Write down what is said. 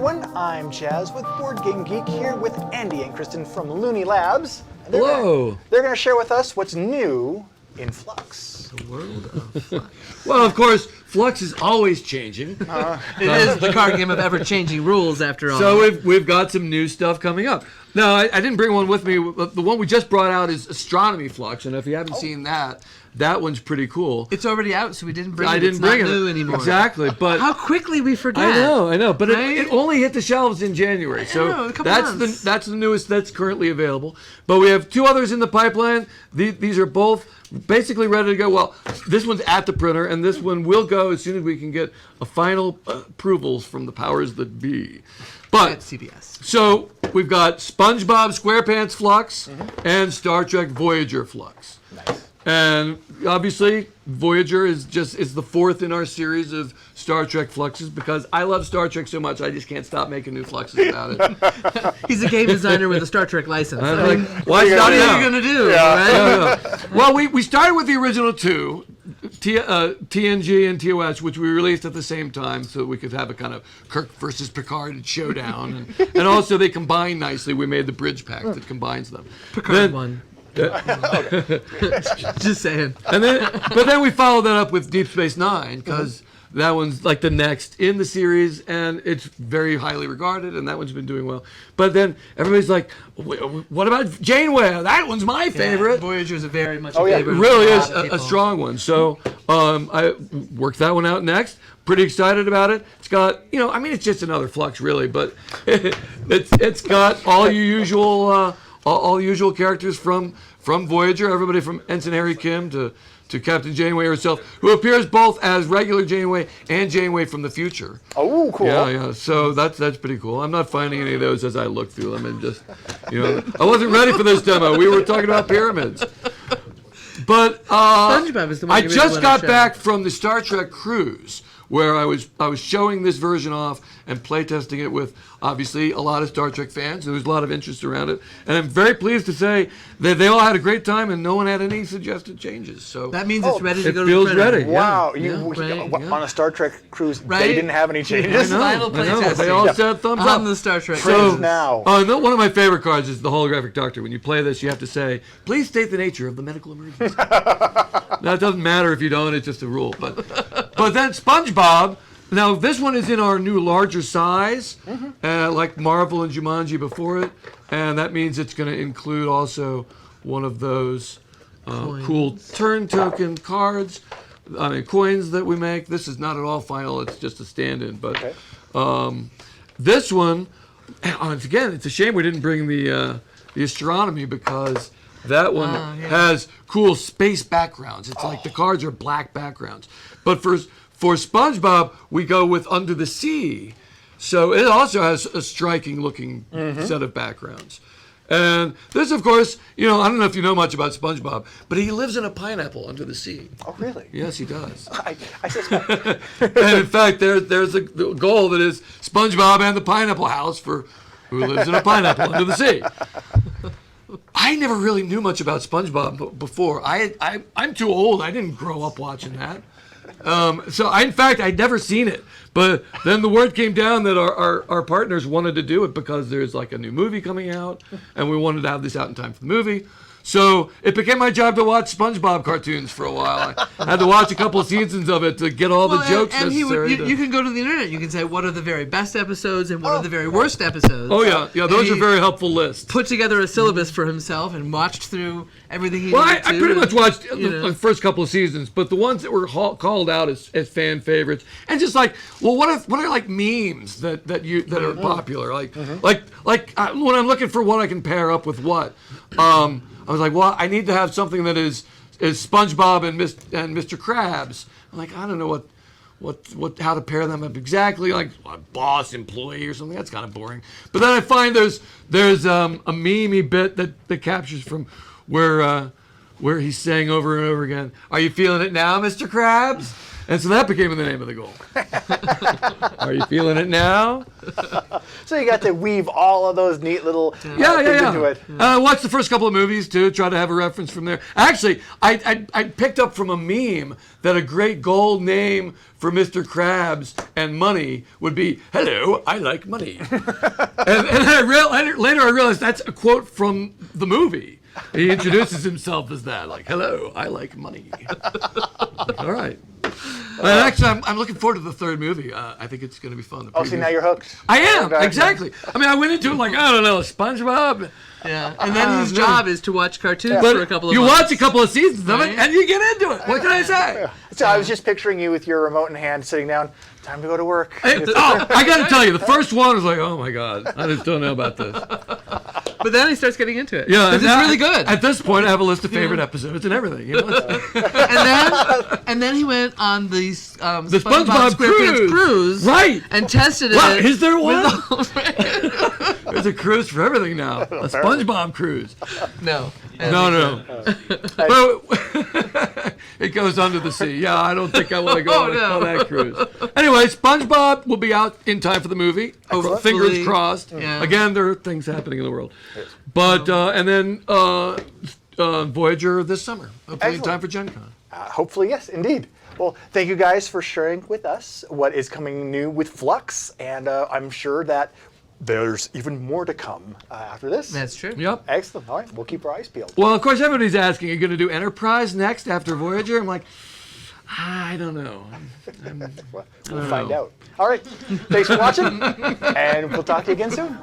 everyone, I'm Chaz with Board Game Geek here with Andy and Kristen from Looney Labs. Hello. They're going to share with us what's new in Fluxx. The world of Fluxx. Well, of course, Fluxx is always changing. It is the card game of ever-changing rules, after all. So we've got some new stuff coming up. Now, I didn't bring one with me. The one we just brought out is Astronomy Fluxx, and if you haven't seen that, that one's pretty cool. It's already out, so we didn't bring it. I didn't bring it's not it new anymore. Exactly, but how quickly we forget. I know, but right? it only hit the shelves in January, so a couple months. that's the newest that's currently available. But we have two others in the pipeline. These are both basically ready to go. Well, this one's at the printer, and this one will go as soon as we can get a final approvals from the powers that be. But at CBS. So we've got SpongeBob SquarePants Fluxx and Star Trek Voyager Fluxx. Nice. And obviously, Voyager is the fourth in our series of Star Trek Fluxxes because I love Star Trek so much I just can't stop making new Fluxxes about it. He's a game designer with a Star Trek license. I'm like, why what not are now? you going to do? Yeah. Right? Well, we started with the original two, TNG and TOS, which we released at the same time so we could have a kind of Kirk versus Picard showdown. And also they combine nicely. We made the bridge pack that combines them. Picard won. Just saying. But then we followed that up with Deep Space Nine because that one's like the next in the series and it's very highly regarded and that one's been doing well. But then everybody's like, what about Janeway? That one's my favorite. Voyager is very much Oh, a yeah. favorite. It really of is lot of a people. strong one. So I worked that one out next. Pretty excited about it. It's got, it's just another Fluxx really, but it's got all your usual all the usual characters from Voyager, everybody from Ensign Harry Kim to Captain Janeway herself, who appears both as regular Janeway and Janeway from the future. Oh, cool. Yeah. So that's pretty cool. I'm not finding any of those as I look through them, and just, I wasn't ready for this demo. We were talking about pyramids. But SpongeBob is the one I you really just wanna got show. back from the Star Trek cruise where I was showing this version off and playtesting it with obviously a lot of Star Trek fans. There was a lot of interest around it, and I'm very pleased to say that they all had a great time and no one had any suggested changes. So That means it's ready to it go to the feels printer. ready. Wow. right, On a Star Trek cruise, Right? they didn't have any changes. I know, Final I know. playtesting. They all said thumbs On up. the Star Trek. Praise now. One of my favorite cards is the Holographic Doctor. When you play this, you have to say, please state the nature of the medical emergency. Now, it doesn't matter if you don't, it's just a rule. But then SpongeBob, now this one is in our new larger size, like Marvel and Jumanji before it. And that means it's going to include also one of those cool turn token cards. Coins that we make. This is not at all final, it's just a stand-in. But this one, again, it's a shame we didn't bring the astronomy because that one has cool space backgrounds. It's like the cards are black backgrounds. But for SpongeBob, we go with Under the Sea. So it also has a striking looking set of backgrounds. And this, of course, I don't know if you know much about SpongeBob, but he lives in a pineapple under the sea. Oh, really? Yes, he does. I suspect. And in fact, there's a goal that is SpongeBob and the Pineapple House for who lives in a pineapple under the sea. I never really knew much about SpongeBob before. I'm too old. I didn't grow up watching that. In fact, I'd never seen it. But then the word came down that our partners wanted to do it because there's like a new movie coming out, and we wanted to have this out in time for the movie. So it became my job to watch SpongeBob cartoons for a while. I had to watch a couple of seasons of it to get all the jokes and necessary. you can go to the internet. You can say what are the very best episodes and what are the very worst episodes. Oh yeah, those are very helpful lists. Put together a syllabus for himself and watched through everything he Well, needed I to. pretty much watched the first couple of seasons, but the ones that were called out as fan favorites, and just like, well, what are like memes that are popular? Like when I'm looking for what I can pair up with what, I was like, well, I need to have something that is SpongeBob and Mr. Krabs. I'm like, I don't know how to pair them up exactly, like a boss employee or something. That's kind of boring. But then I find there's a meme-y bit that captures from where he's saying over and over again, "Are you feeling it now, Mr. Krabs?" And so that became the name of the goal. Are you feeling it now? So you got to weave all of those neat little things into it. Watch the first couple of movies too. Try to have a reference from there. Actually, I picked up from a meme that a great goal name for Mr. Krabs and money would be "Hello, I like money." and later I realized that's a quote from the movie. He introduces himself as that, like, "Hello, I like money." All right. Actually, I'm looking forward to the third movie. I think it's going to be fun. Oh, see, now you're hooked. I am, exactly. I mean, I went into it like, I don't know, SpongeBob. Yeah, and then his job is to watch cartoons for a couple of months. You watch a couple of seasons of it, and you get into it. What can I say? So I was just picturing you with your remote in hand, sitting down. Time to go to work. I got to tell you, the first one was like, oh my God, I just don't know about this. But then he starts getting into it. Yeah, it's really good. At this point, I have a list of favorite episodes and everything. You know? and then he went on the SpongeBob SquarePants cruise, right? And tested Wow, it. is there one? There's a cruise for everything now. A SpongeBob cruise. No. But it goes under the sea. Yeah, I don't think I want to go on that cruise. Anyway, SpongeBob will be out in time for the movie. Fingers crossed. Yeah. Again, there are things happening in the world. But and then Voyager this summer. Hopefully in time for Gen Con. Hopefully, yes, indeed. Well, thank you guys for sharing with us what is coming new with Fluxx, and I'm sure that there's even more to come after this. That's true. Yep. Excellent. All right, we'll keep our eyes peeled. Well, of course, everybody's asking, are you going to do Enterprise next after Voyager? I'm like, I don't know. We'll find out. All right, thanks for watching, and we'll talk to you again soon.